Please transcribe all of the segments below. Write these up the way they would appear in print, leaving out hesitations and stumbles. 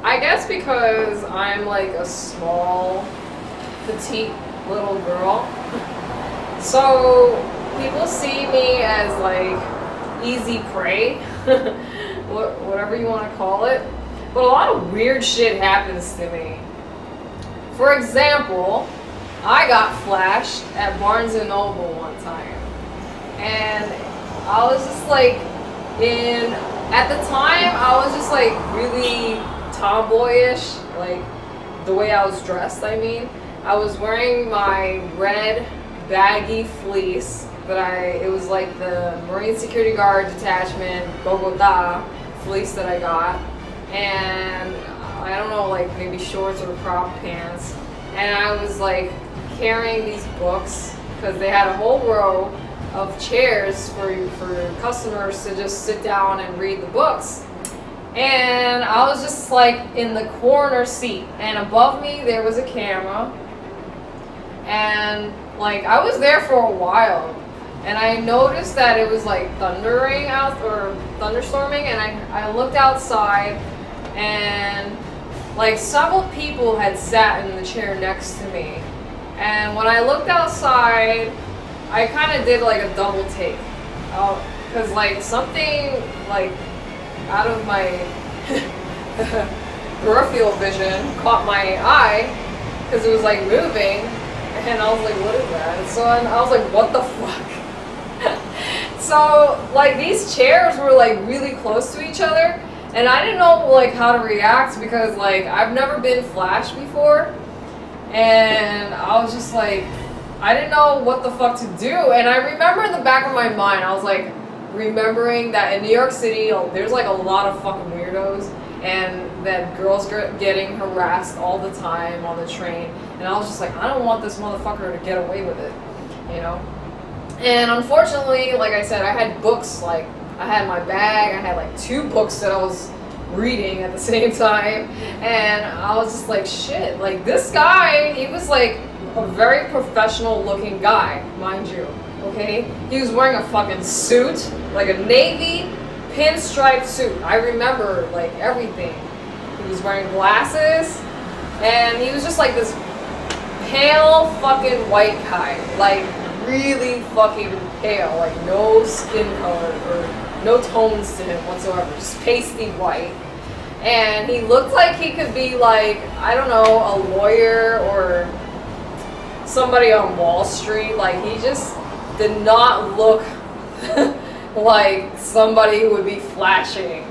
I guess because I'm like a small, petite little girl. So people see me as like easy prey, whatever you want to call it. But a lot of weird shit happens to me. For example, I got flashed at Barnes & Noble one time. And I was just like, at the time, I was just like really tomboyish, like the way I was dressed, I mean. I was wearing my red baggy fleece it was like the Marine Security Guard Detachment Bogota fleece that I got. And I don't know, like maybe shorts or crop pants. And I was like carrying these books because they had a whole row of chairs for customers to just sit down and read the books. And I was just like in the corner seat, and above me there was a camera, and like I was there for a while, and I noticed that it was like thundering out or thunderstorming, and I looked outside, and like several people had sat in the chair next to me. And when I looked outside, I kind of did like a double take, because like something like out of my peripheral vision caught my eye, because it was like moving, and I was like, what is that? And so I was like, what the fuck? So like these chairs were like really close to each other, and I didn't know like how to react, because like I've never been flashed before, and I was just like, I didn't know what the fuck to do. And I remember in the back of my mind, I was like remembering that in New York City there's like a lot of fucking weirdos, and that girls getting harassed all the time on the train. And I was just like, I don't want this motherfucker to get away with it, you know? And unfortunately, like I said, I had books, like I had my bag, I had like 2 books that I was reading at the same time, and I was just like, shit, like this guy, he was like a very professional looking guy, mind you, okay? He was wearing a fucking suit, like a navy pinstripe suit. I remember like everything. He was wearing glasses, and he was just like this pale fucking white guy, like really fucking pale, like no skin color or no tones to him whatsoever, just pasty white. And he looked like he could be like, I don't know, a lawyer or somebody on Wall Street. Like he just did not look like somebody who would be flashing.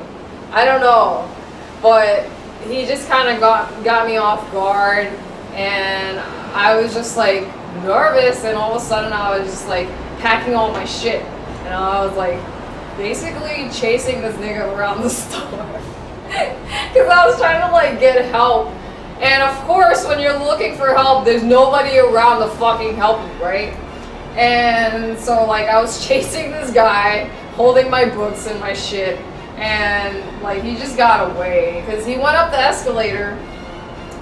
I don't know, but he just kind of got me off guard, and I was just like nervous, and all of a sudden I was just like packing all my shit, and I was like basically chasing this nigga around the store because I was trying to like get help. And of course, when you're looking for help, there's nobody around to fucking help you, right? And so like I was chasing this guy, holding my books and my shit, and like he just got away because he went up the escalator,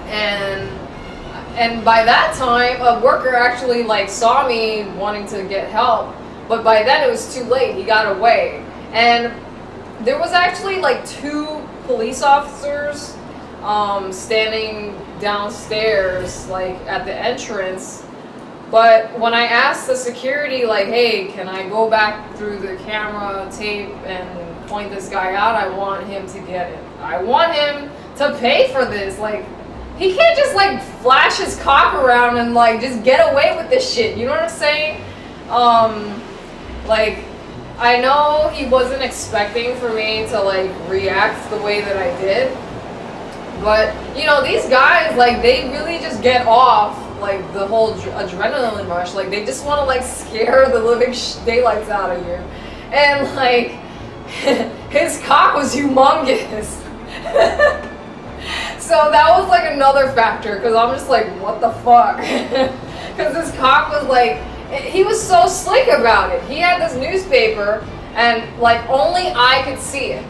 and by that time a worker actually like saw me wanting to get help, but by then it was too late. He got away, and there was actually like 2 police officers standing downstairs like at the entrance. But when I asked the security, like, hey, can I go back through the camera tape and point this guy out? I want him to get it. I want him to pay for this. Like, he can't just like flash his cock around and like just get away with this shit. You know what I'm saying? Like, I know he wasn't expecting for me to like react the way that I did. But, you know, these guys, like, they really just get off, like, the whole adrenaline rush. Like, they just want to, like, scare the living daylights out of you. And, like, his cock was humongous. So that was, like, another factor, because I'm just like, what the fuck? Because his cock was, like, he was so slick about it. He had this newspaper, and, like, only I could see it.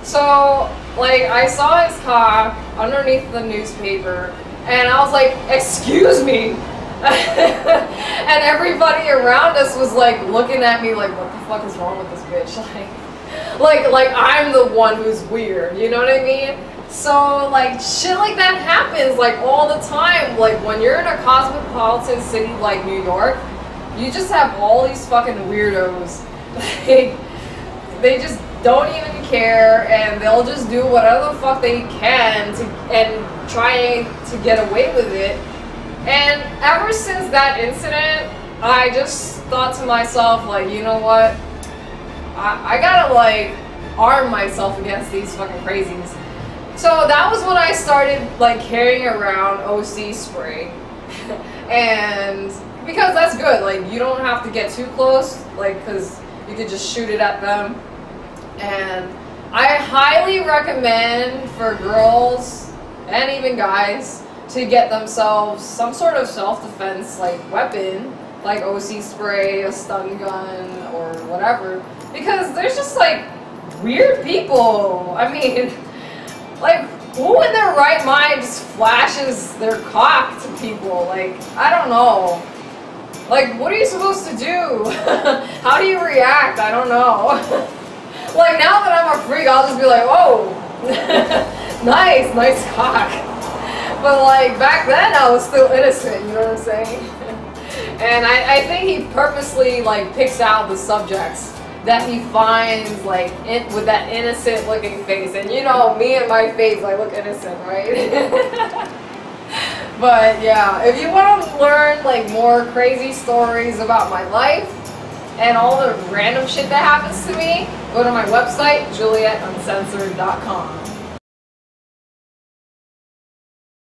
So, like, I saw his cock underneath the newspaper, and I was like, excuse me. And everybody around us was like looking at me like, what the fuck is wrong with this bitch? Like I'm the one who's weird, you know what I mean? So like shit like that happens like all the time. Like when you're in a cosmopolitan city like New York, you just have all these fucking weirdos. Like they just don't even care, and they'll just do whatever the fuck they can to and try to get away with it. And ever since that incident, I just thought to myself, like, you know what? I gotta like arm myself against these fucking crazies. So that was when I started like carrying around OC spray. And because that's good, like you don't have to get too close, like because you could just shoot it at them. And I highly recommend for girls and even guys to get themselves some sort of self-defense like weapon, like OC spray, a stun gun, or whatever, because there's just like weird people. I mean, like who in their right mind just flashes their cock to people? Like, I don't know. Like, what are you supposed to do? How do you react? I don't know. Like, now that I'm a freak, I'll just be like, whoa, nice cock. But like, back then I was still innocent, you know what I'm saying? And I think he purposely like picks out the subjects that he finds like with that innocent looking face. And you know, me and my face, I look innocent, right? But yeah, if you want to learn like more crazy stories about my life and all the random shit that happens to me, go to my website, JulietUncensored.com.